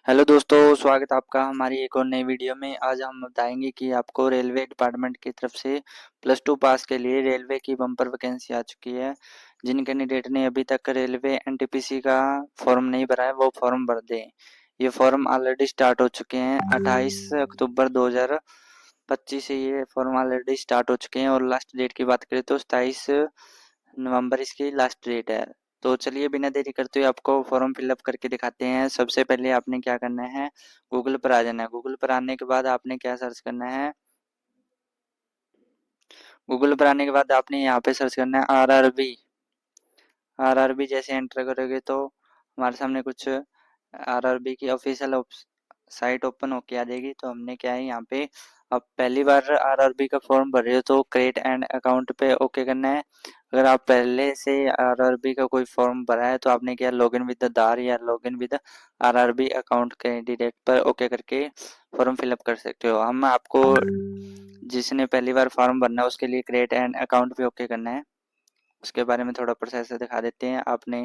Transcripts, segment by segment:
Hello दोस्तों, स्वागत है आपका हमारी एक और नई वीडियो में। आज हम बताएंगे कि आपको रेलवे डिपार्टमेंट की तरफ से +2 पास के लिए रेलवे की बम्पर वैकेंसी आ चुकी है। जिन कैंडिडेट ने अभी तक रेलवे एनटीपीसी का फॉर्म नहीं भरा है वो फॉर्म भर दें। ये फॉर्म ऑलरेडी स्टार्ट हो चुके हैं। 28 अक्टूबर 2025 से ये फॉर्म ऑलरेडी स्टार्ट हो चुके हैं और लास्ट डेट की बात करें तो 27 नवंबर इसकी लास्ट डेट है। तो चलिए बिना देरी करते हुए आपको फॉर्म फिलअप करके दिखाते हैं। सबसे पहले आपने क्या करना है, गूगल पर आ जाना है। गूगल पर आने के बाद आपने क्या सर्च करना है, गूगल पर आने के बाद आपने यहाँ पे सर्च करना है आरआरबी। आरआरबी जैसे एंटर करोगे तो हमारे सामने कुछ आरआरबी की ऑफिशियल साइट ओपन होके आ जाएगी। तो हमने क्या है यहाँ पे, अब पहली बार आरआरबी का फॉर्म भर रहे हो तो क्रिएट एंड अकाउंट पे ओके करना है। अगर आप पहले से आरआरबी का कोई फॉर्म भरा है तो आपने क्या लॉगिन विद आधार या login with RRB account candidate पर ओके करके फॉर्म फिलअप कर सकते हो। हम आपको जिसने पहली बार फॉर्म भरना है उसके लिए क्रिएट एंड अकाउंट पे ओके करना है। उसके बारे में थोड़ा प्रोसेस दिखा देते हैं। आपने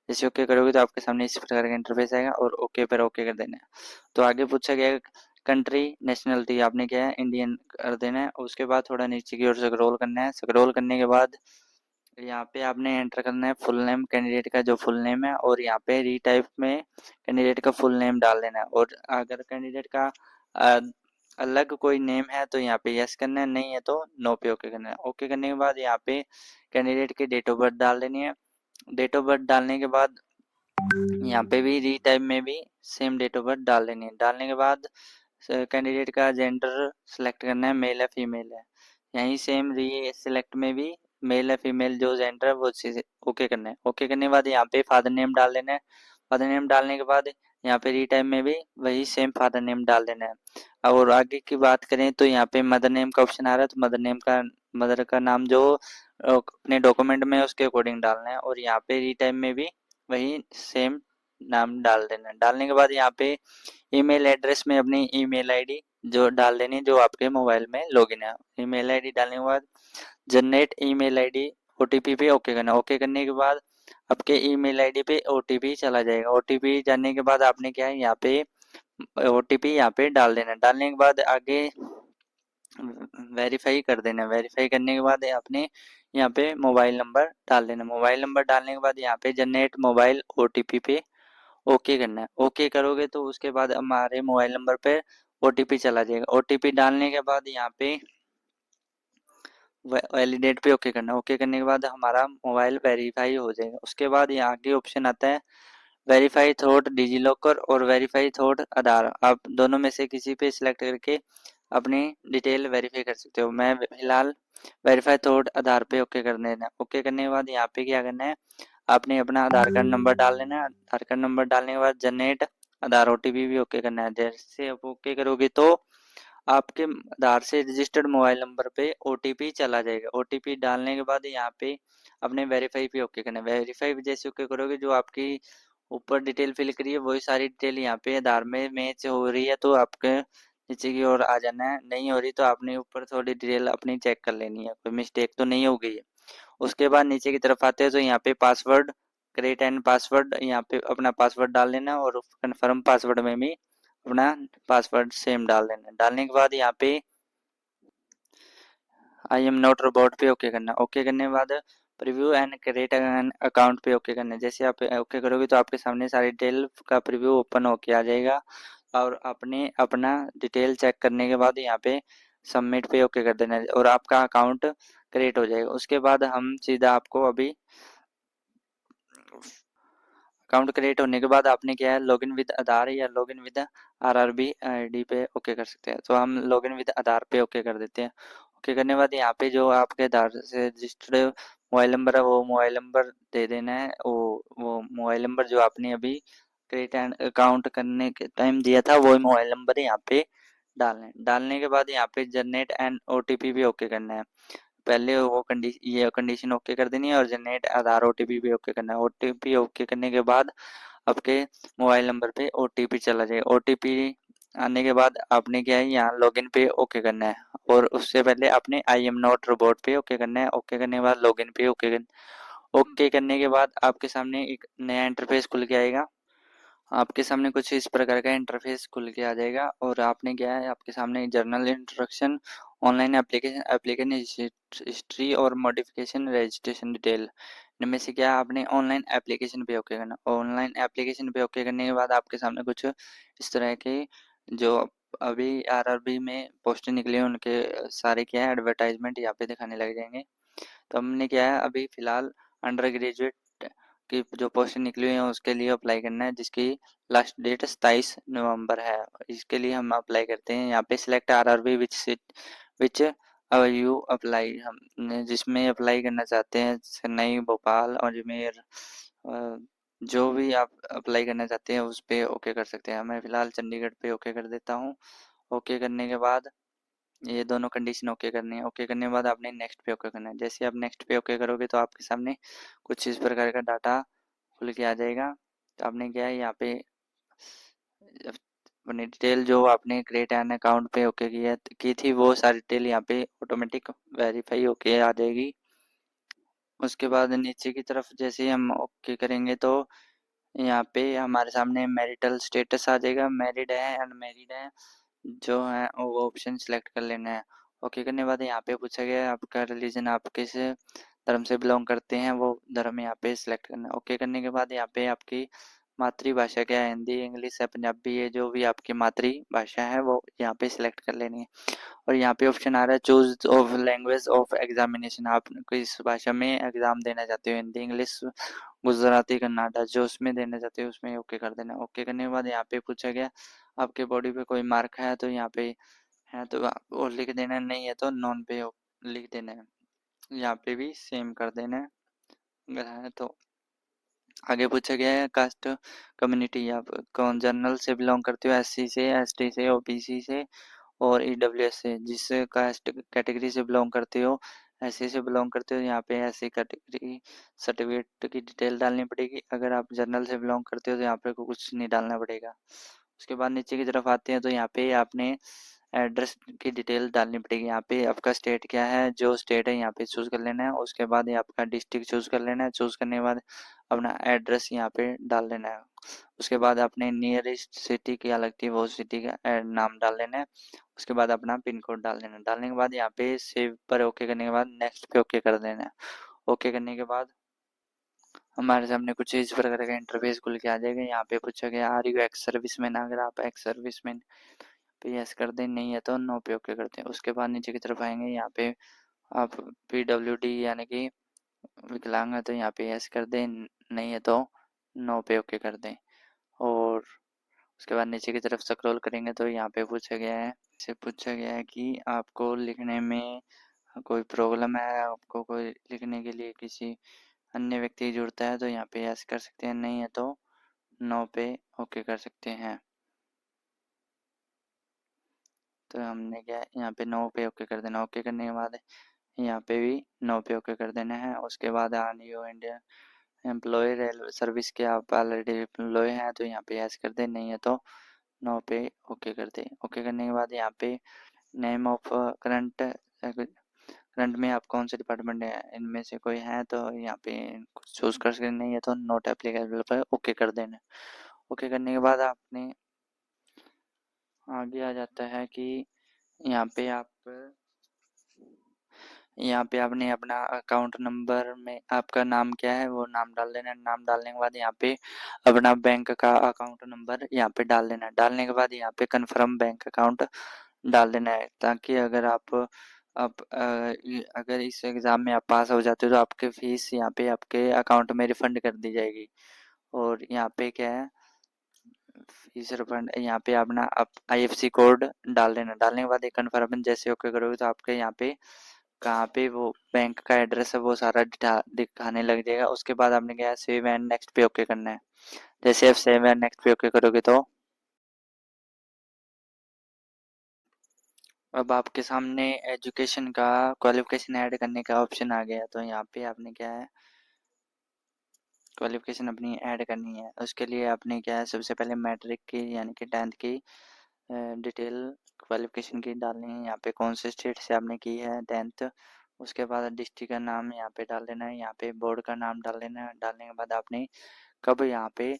जैसे ओके करोगे तो आपके सामने इस प्रकार का इंटरफेस आएगा और ओके पर ओके कर देना है। तो आगे पूछा गया कंट्री नेशनलिटी, आपने क्या है इंडियन कर देना है। उसके बाद थोड़ा नीचे की ओर स्क्रॉल करना है। स्क्रॉल करने के बाद यहाँ पे आपने एंटर करना है फुल नेम, कैंडिडेट का जो फुल नेम है, और यहाँ पे रीटाइप में कैंडिडेट का फुल नेम डाल देना है। और अगर कैंडिडेट का अ, अलग कोई नेम है तो यहाँ पे यस करना है, नहीं है तो नो पे ओके करना है। ओके करने के बाद यहाँ पे कैंडिडेट की डेट ऑफ बर्थ डाल देनी है। डेट ऑफ बर्थ डालने के बाद यहाँ पे भी रीटाइप में भी सेम डेट ऑफ बर्थ डाल देनी है। डालने के बाद कैंडिडेट का जेंडर सेलेक्ट करना है, मेल है फीमेल है। यहीं सेम री सिलेक्ट में भी मेल है फीमेल जो जेंडर है वो चीज़ ओके करना है। ओके करने के बाद यहाँ पे फादर नेम डाल देना है। फादर नेम डालने के बाद यहाँ पे रीटाइप में भी वही सेम फादर नेम डाल देना है। और आगे की बात करें तो यहाँ पे मदर नेम का ऑप्शन आ रहा है तो मदर नेम का, मदर का नाम जो अपने डॉक्यूमेंट में उसके अकॉर्डिंग डालना है। और यहाँ पे रीटाइप में भी वही सेम नाम डाल देना है। डालने के बाद यहाँ पे ईमेल एड्रेस में अपनी ईमेल आईडी जो डाल देनी जो आपके मोबाइल में लॉगिन है। ईमेल आईडी डालने के बाद जनरेट ईमेल आईडी ओटीपी पे ओके करना। ओके करने के बाद आपके ईमेल आईडी पे ओटीपी चला जाएगा। ओटीपी जाने के बाद आपने क्या है यहाँ पे ओटीपी यहाँ पे डाल देना। डालने के बाद आगे वेरीफाई कर देना। वेरीफाई करने के बाद आपने यहाँ पे मोबाइल नंबर डाल देना। मोबाइल नंबर डालने के बाद यहाँ पे जनरेट मोबाइल ओटीपी पे ओके करना है। ओके करोगे तो उसके बाद हमारे मोबाइल नंबर पे ओटीपी चला जाएगा। ओटीपी डालने के बाद यहाँ पे वैलिडेट पे ओके करना है। ओके करने के बाद हमारा मोबाइल वेरीफाई हो जाएगा। उसके बाद यहाँ आगे ऑप्शन आता है वेरीफाई थ्रोट डिजी लॉकर और वेरीफाई थ्रोट आधार। आप दोनों में से किसी पे सिलेक्ट करके अपनी डिटेल वेरीफाई कर सकते हो। मैं फिलहाल वेरीफाई थ्रोट आधार पे ओके कर देना। ओके करने के बाद यहाँ पे क्या करना है, आपने अपना आधार कार्ड नंबर डाल देना है। आधार कार्ड नंबर डालने के बाद जनरेट आधार ओटीपी भी ओके करना है। जैसे आप ओके करोगे तो आपके आधार से रजिस्टर्ड मोबाइल नंबर पे ओटीपी चला जाएगा। ओटीपी डालने के बाद यहाँ पे अपने वेरीफाई पे ओके करना है। वेरीफाई जैसे ओके करोगे जो आपकी ऊपर डिटेल फिल करी है वही सारी डिटेल यहाँ पे आधार में मैच हो रही है तो आपके नीचे की ओर आ जाना है। नहीं हो रही तो आपने ऊपर थोड़ी डिटेल अपनी चेक कर लेनी है, कोई मिस्टेक तो नहीं हो गई है। उसके बाद नीचे की तरफ आते हैं तो यहाँ पे पासवर्ड क्रिएट एंड पासवर्ड, यहाँ पे अपना पासवर्ड डाल देना और कन्फर्म पासवर्ड में भी अपना पासवर्ड सेम डाल देना। डालने के बाद यहाँ पे आई एम नॉट रोबोट पे ओके करना। ओके करने के बाद preview and create an account पे ओके करना। जैसे आप ओके करोगे तो आपके सामने सारी डिटेल का प्रीव्यू ओपन होके आ जाएगा और आपने अपना डिटेल चेक करने के बाद यहाँ पे सबमिट पे ओके कर देना है और आपका अकाउंट क्रिएट हो जाएगा। उसके बाद हम सीधा आपको अभी अकाउंट क्रिएट होने के बाद आपने क्या है लॉगिन विद आधार या लॉगिन विद आरआरबी आईडी पे ओके कर सकते हैं। तो हम लॉगिन विद आधार पे ओके कर देते हैं। ओके करने के बाद यहाँ पे जो आपके आधार से रजिस्टर्ड मोबाइल नंबर है वो मोबाइल नंबर दे देना है। वो मोबाइल नंबर जो आपने अभी क्रिएट एंड अकाउंट करने के टाइम दिया था वही मोबाइल नंबर यहाँ पे डालना है। डालने के बाद यहाँ पे जनरेट एंड ओटीपी भी ओके करना है। पहले वो ये कंडीशन ओके कर देनी है और जनरेट आधार ओटीपी भी ओके करना है। ओटीपी ओके करने के बाद आपके मोबाइल नंबर पे ओटीपी चला जाएगा। ओटीपी आने के बाद आपने क्या है यहाँ लॉगिन पे ओके करना है और उससे पहले आपने आई एम नॉट रोबोट पे ओके करना है। ओके करने के बाद लॉगिन पे ओके करना। ओके करने के बाद आपके सामने एक नया इंटरफेस खुल के आएगा। आपके सामने कुछ इस प्रकार का इंटरफेस खुल के आ जाएगा और आपने क्या है, आपके सामने journal instruction, online application, application history और मॉडिफिकेशन रजिस्ट्रेशन डिटेल, इनमें से क्या है, आपने ऑनलाइन एप्लीकेशन पे ओके करना। ऑनलाइन एप्लीकेशन पे ओके करने के बाद आपके सामने कुछ इस तरह के जो अभी आरआरबी में पोस्ट निकले हैं उनके सारे क्या है एडवर्टाइजमेंट यहाँ पे दिखाने लग जाएंगे। तो हमने क्या है अभी फिलहाल अंडर ग्रेजुएट की जो पोस्ट निकली हुई है उसके लिए अप्लाई करना है, जिसकी लास्ट डेट 27 नवंबर है। इसके लिए हम अप्लाई करते हैं यहाँ पे select RRB which seat which you apply, हमने जिसमें अप्लाई करना चाहते हैं चेन्नई, भोपाल, अजमेर, जो भी आप अप्लाई करना चाहते हैं उस पे ओके कर सकते हैं। मैं फिलहाल चंडीगढ़ पे ओके कर देता हूँ। ओके करने के बाद ये दोनों कंडीशन ओके करनी है। ओके करने के बाद आपने नेक्स्ट पे ओके करना है। जैसे आप नेक्स्ट पे ओके करोगे तो आपके सामने कुछ इस प्रकार का डाटा खुल के आ जाएगा। तो आपने क्या है यहाँ पे अपनी डिटेल जो आपने क्रिएट एन अकाउंट पे ओके की थी वो सारी डिटेल यहाँ पे ऑटोमेटिक वेरीफाई होके आ जाएगी। उसके बाद नीचे की तरफ जैसे ही हम ओके करेंगे तो यहाँ पे हमारे सामने मैरिटल स्टेटस आ जाएगा, मैरिड है अनमैरिड है, जो है वो ऑप्शन सिलेक्ट कर लेना है। ओके करने के बाद यहाँ पे पूछा गया है आपका रिलीजन, आप किस धर्म से बिलोंग करते हैं, वो धर्म यहाँ पे सिलेक्ट करना है। ओके करने के बाद यहाँ पे आपकी मातृभाषा क्या है, हिंदी, इंग्लिश है, पंजाबी है, जो भी आपकी मातृभाषा है वो यहाँ पे सिलेक्ट कर लेनी है। और यहाँ पे ऑप्शन आ रहा है choose of language of examination, आप किस भाषा में एग्जाम देना चाहते हो, हिंदी, इंग्लिश, गुजराती, कन्नाडा, जो उसमें देना चाहते हो उसमें ओके कर देना। ओके करने के बाद यहाँ पे पूछा गया आपके बॉडी पे कोई मार्क है तो यहाँ पे है तो आप वो लिख देना है, नहीं है तो नॉन पे लिख देना है। यहाँ पे भी सेम कर देना है अगर है तो। आगे पूछा गया है कास्ट कम्युनिटी, आप कौन जनरल से बिलोंग करते हो, एससी से, एसटी से, ओबीसी से और ईडब्ल्यूएस से। जिस कास्ट कैटेगरी से बिलोंग करते हो, एससी से बिलोंग करते हो, यहाँ पे एससी कैटेगरी सर्टिफिकेट की डिटेल डालनी पड़ेगी। अगर आप जनरल से बिलोंग करते हो तो यहाँ पे कुछ नहीं डालना पड़ेगा। उसके बाद नीचे की तरफ आते हैं तो यहाँ पे आपने एड्रेस की डिटेल डालनी पड़ेगी। यहाँ पे आपका स्टेट क्या है, जो स्टेट है यहाँ पे चूज कर लेना है। उसके बाद ये आपका डिस्ट्रिक्ट चूज कर लेना है। चूज करने के बाद अपना एड्रेस यहाँ पे डाल लेना है। उसके बाद अपने नियरेस्ट सिटी क्या लगती है वो सिटी का नाम डाल लेना है। उसके बाद अपना पिन कोड डाल देना है। डालने के बाद यहाँ पे सेव पर ओके करने के बाद नेक्स्ट पे ओके कर देना है। ओके करने के बाद हमारे सामने कुछ इस प्रकार का इंटरफेस खुल के आ जाएगा। यहाँ पे पूछा गया आर यू एक्स सर्विसमैन, अगर आप एक्स सर्विसमैन पे यस कर दें, नहीं है तो नो पे ओके करते हैं। उसके बाद नीचे की तरफ आएंगे, यहाँ पे आप PWD यानी कि विकलांग है तो यहाँ पे यस कर दें, नहीं है तो नो पे ओके कर दें। और उसके बाद नीचे की तरफ स्क्रॉल करेंगे तो यहाँ पे पूछा गया है कि आपको लिखने में कोई प्रॉब्लम है, आपको कोई लिखने के लिए किसी अन्य व्यक्ति की जरूरत है तो यहाँ पे यस कर सकते हैं, नहीं है तो नो पे ओके कर सकते हैं। तो हमने क्या यहाँ पे नो पे ओके कर देना। ओके करने के बाद यहाँ पे भी नो पे ओके कर देना है। उसके बाद are you Indian employ railway service के, आप ऑलरेडी एम्प्लॉय हैं तो यहाँ पे यस कर दे, नहीं है तो नो पे ओके कर दे। ओके करने के बाद यहाँ पे नेम ऑफ करंट, करंट में आप कौन से डिपार्टमेंट है इनमें से कोई है तो यहाँ पे कुछ चूज कर सकते, नहीं है तो नोट एप्लीकेबल पर ओके कर देना। ओके करने के बाद आपने आगे आ जाता है कि यहाँ पे आप यहाँ पे आपने अपना अकाउंट नंबर में आपका नाम क्या है वो नाम डाल देना है। नाम डालने के बाद यहाँ पे अपना बैंक का अकाउंट नंबर यहाँ पे डाल देना है। डालने के बाद यहाँ पे कन्फर्म बैंक अकाउंट डाल देना है, ताकि अगर अगर इस एग्ज़ाम में आप पास हो जाते हो तो आपके फीस यहाँ पे आपके अकाउंट में रिफंड कर दी जाएगी। और यहाँ पे क्या है फीस रिफंड, यहाँ पे अपना आप IFSC कोड डाल देना। डालने के बाद एक कन्फर्म जैसे ओके करोगे तो आपके यहाँ पे कहाँ पे वो बैंक का एड्रेस है वो सारा दिखाने लग जाएगा। उसके बाद आपने क्या है सेव एंड नेक्स्ट पे ओके करना है। जैसे आप सेव एंड नेक्स्ट पे ओके करोगे तो अब आपके सामने एजुकेशन का क्वालिफिकेशन ऐड करने का ऑप्शन आ गया। तो यहाँ पे आपने क्या है क्वालिफिकेशन अपनी ऐड करनी है। उसके लिए आपने क्या है सबसे पहले मैट्रिक की यानी कि 10th की डिटेल क्वालिफिकेशन की डालनी है। यहाँ पे कौन से स्टेट से आपने की है 10th। उसके बाद डिस्ट्रिक्ट का नाम यहाँ पे डाल देना है। यहाँ पे बोर्ड का नाम डाल देना है। डालने के बाद आपने कब यहाँ पे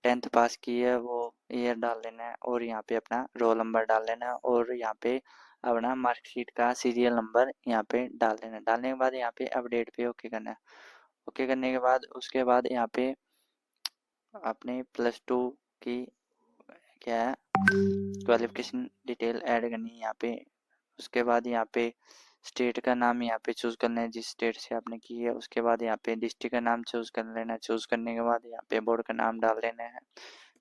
10th पास की है वो ईयर डाल लेना है, और यहाँ पे अपना रोल नंबर डाल लेना है, और यहाँ पे अपना मार्कशीट का सीरियल नंबर यहाँ पे डाल देना है। डालने के बाद यहाँ पे अपडेट पे ओके करना है। ओके करने के बाद उसके बाद यहाँ पे अपने +2 की क्या है क्वालिफिकेशन डिटेल ऐड करनी है यहाँ पे। उसके बाद यहाँ पे स्टेट का नाम यहाँ पे चूज़ करना है, जिस स्टेट से आपने की है। उसके बाद यहाँ पे डिस्ट्रिक्ट का नाम चूज़ कर लेना है। चूज़ करने के बाद यहाँ पे बोर्ड का नाम डाल लेना है,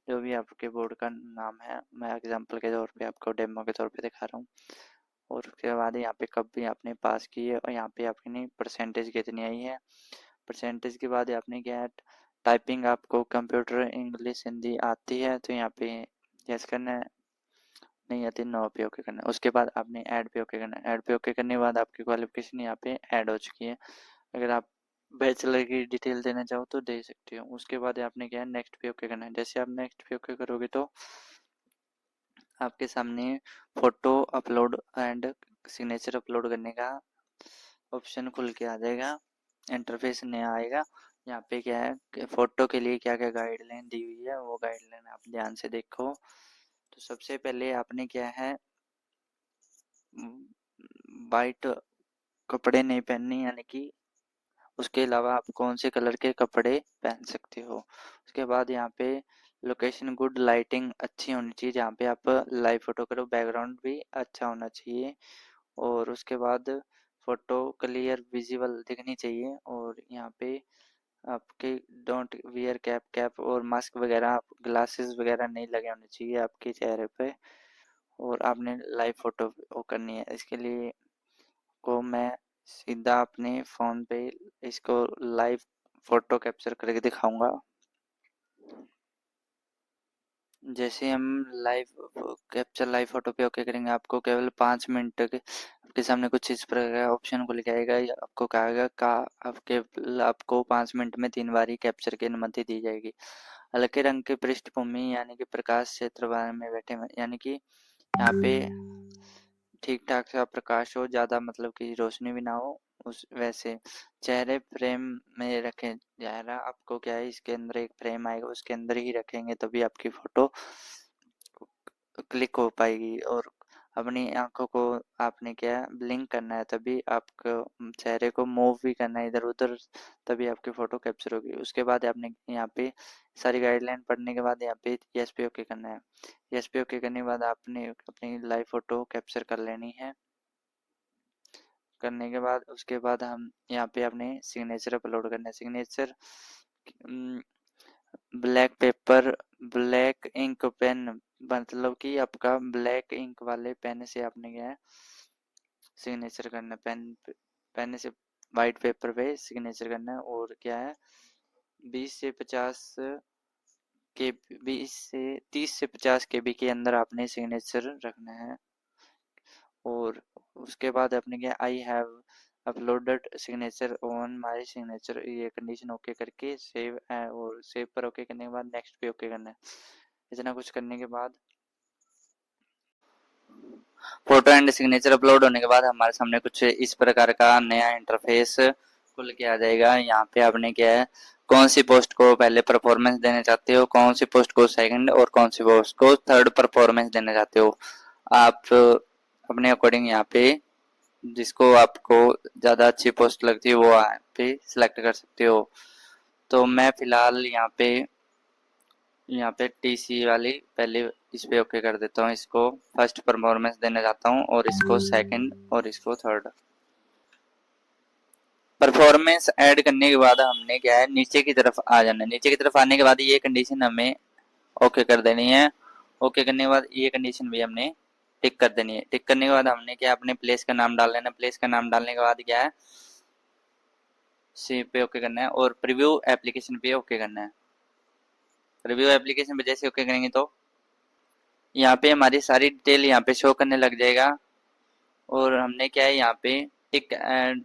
जो भी आपके बोर्ड का नाम है। मैं एग्जांपल के तौर पे आपको डेमो के तौर पे दिखा रहा हूँ। और उसके बाद यहाँ पे कब भी आपने पास की है, और यहाँ पे आपकी परसेंटेज कितनी आई है। परसेंटेज के बाद आपने क्या है, टाइपिंग आपको कंप्यूटर इंग्लिश हिंदी आती है तो यहाँ पे यस करना है, नहीं आती नो पे ओके करना है। उसके बाद आपने ऐड पे ओके करना है। ऐड पे ओके करने के बाद आपकी क्वालिफिकेशन यहाँ पे ऐड हो चुकी है। अगर आप बैचलर की डिटेल देना चाहो तो दे सकते हो। उसके बाद आपने क्या है, नेक्स्ट पे ओके करना है। जैसे आप नेक्स्ट पे ओके करोगे तो आपके सामने photo upload and signature upload करने का ऑप्शन खुल के आ जाएगा, इंटरफेस नया आएगा। यहाँ पे क्या है कि फोटो के लिए क्या क्या गाइडलाइन दी हुई है, वो गाइडलाइन आप ध्यान से देखो। तो सबसे पहले आपने क्या है, वाइट कपड़े नहीं पहनने, यानी कि उसके अलावा आप कौन से कलर के कपड़े पहन सकते हो। उसके बाद यहाँ पे लोकेशन गुड, लाइटिंग अच्छी होनी चाहिए जहाँ पे आप लाइव फोटो करो, बैकग्राउंड भी अच्छा होना चाहिए। और उसके बाद फोटो क्लियर विजिबल दिखनी चाहिए। और यहाँ पे आपके डोंट वियर कैप, कैप और मास्क वगैरह, आप ग्लासेस वगैरह नहीं लगे होने चाहिए आपके चेहरे पे। और आपने लाइव फोटो वो करनी है। इसके लिए को मैं सीधा अपने फ़ोन पे इसको लाइव फ़ोटो कैप्चर करके दिखाऊंगा। जैसे हम लाइव कैप्चर लाइव फ़ोटो पे ओके करेंगे, आपको केवल 5 मिनट के आपके सामने कुछ इस प्रकार का ऑप्शन खुल के आएगा। आपको कहेगा का आपको 5 मिनट में 3 बार ही कैप्चर की अनुमति दी जाएगी। हल्के रंग की पृष्ठभूमि यानी कि प्रकाश क्षेत्र में बैठे यानी कि यहाँ पे ठीक ठाक सा प्रकाश हो, ज़्यादा मतलब कि रोशनी भी ना हो, उस वैसे चेहरे फ्रेम में रखें। चेहरा आपको क्या है, इसके अंदर एक फ्रेम आएगा, उसके अंदर ही रखेंगे तभी आपकी फोटो क्लिक हो पाएगी। और अपनी आंखों को आपने क्या ब्लिंक करना है, तभी आपको चेहरे को मूव भी करना है इधर उधर, तभी आपकी फोटो कैप्चर होगी। उसके बाद आपने यहाँ पे सारी गाइडलाइन पढ़ने के बाद यहाँ पे यस पे ओके करना है। यस पे ओके करने के बाद आपने अपनी लाइव फोटो कैप्चर कर लेनी है। करने के बाद उसके बाद हम यहाँ पे अपने सिग्नेचर अपलोड करना है। Signature black paper, black ink pen, मतलब कि आपका ब्लैक इंक वाले पेन से आपने क्या है सिग्नेचर करना है। पेन से वाइट पेपर पे सिग्नेचर करना है। और क्या है 20 से 50 के 20 से 30 से 50 केबी के अंदर आपने सिग्नेचर रखना है। और उसके बाद आपने क्या I have uploaded signature on my signature, ये कंडीशन ओके करके सेव है, और सेव पर ओके करने के बाद नेक्स्ट पे ओके करना है। इतना कुछ करने के बाद फोटो एंड सिग्नेचर अपलोड होने के बाद हमारे सामने कुछ इस प्रकार का नया इंटरफेस खुल के आ जाएगा। यहाँ पे आपने क्या है, कौन सी पोस्ट को पहले परफॉर्मेंस देना चाहते हो, कौन सी पोस्ट को सेकंड, और कौन सी पोस्ट को थर्ड परफॉर्मेंस देना चाहते हो। आप अपने अकॉर्डिंग यहाँ पे जिसको आपको ज़्यादा अच्छी पोस्ट लगती है वो यहाँ पे सिलेक्ट कर सकते हो। तो मैं फिलहाल यहाँ पे टीसी वाली पहले इस पे ओके कर देता हूँ। इसको फर्स्ट परफॉर्मेंस देना चाहता हूँ, और इसको सेकंड, और इसको थर्ड। परफॉर्मेंस ऐड करने के बाद हमने क्या है, नीचे की तरफ आ जाना है। नीचे की तरफ आने के बाद ये कंडीशन हमें ओके कर देनी है। ओके करने के बाद ये कंडीशन भी हमने टिक कर देनी है। टिक करने के बाद हमने क्या अपने प्लेस का नाम डाल लेना। प्लेस का नाम डालने के बाद क्या है, सेव पे ओके करना है, और प्रीव्यू एप्लीकेशन पे ओके करना है। प्रीव्यू एप्लीकेशन पे जैसे ओके करेंगे तो यहाँ पे हमारी सारी डिटेल यहाँ पे शो करने लग जाएगा। और हमने क्या है यहाँ पे tick and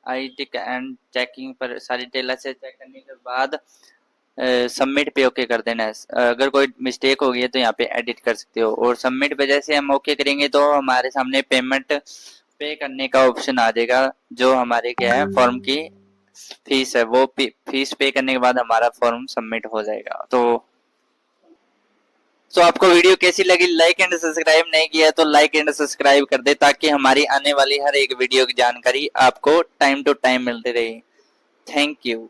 I tick and checking पर सारी डिटेल अच्छे चेक करने के बाद सबमिट पे ओके कर देना है। अगर कोई मिस्टेक होगी है तो यहाँ पे एडिट कर सकते हो। और सबमिट पे जैसे हम ओके करेंगे तो हमारे सामने पेमेंट पे करने का ऑप्शन आ जाएगा। जो हमारे क्या है फॉर्म की फीस है, वो फीस पे करने के बाद हमारा फॉर्म सबमिट हो जाएगा। तो तो आपको वीडियो कैसी लगी, लाइक एंड सब्सक्राइब नहीं किया तो लाइक एंड सब्सक्राइब कर दे, ताकि हमारी आने वाली हर एक वीडियो की जानकारी आपको टाइम टू टाइम मिलती रहे। Thank you.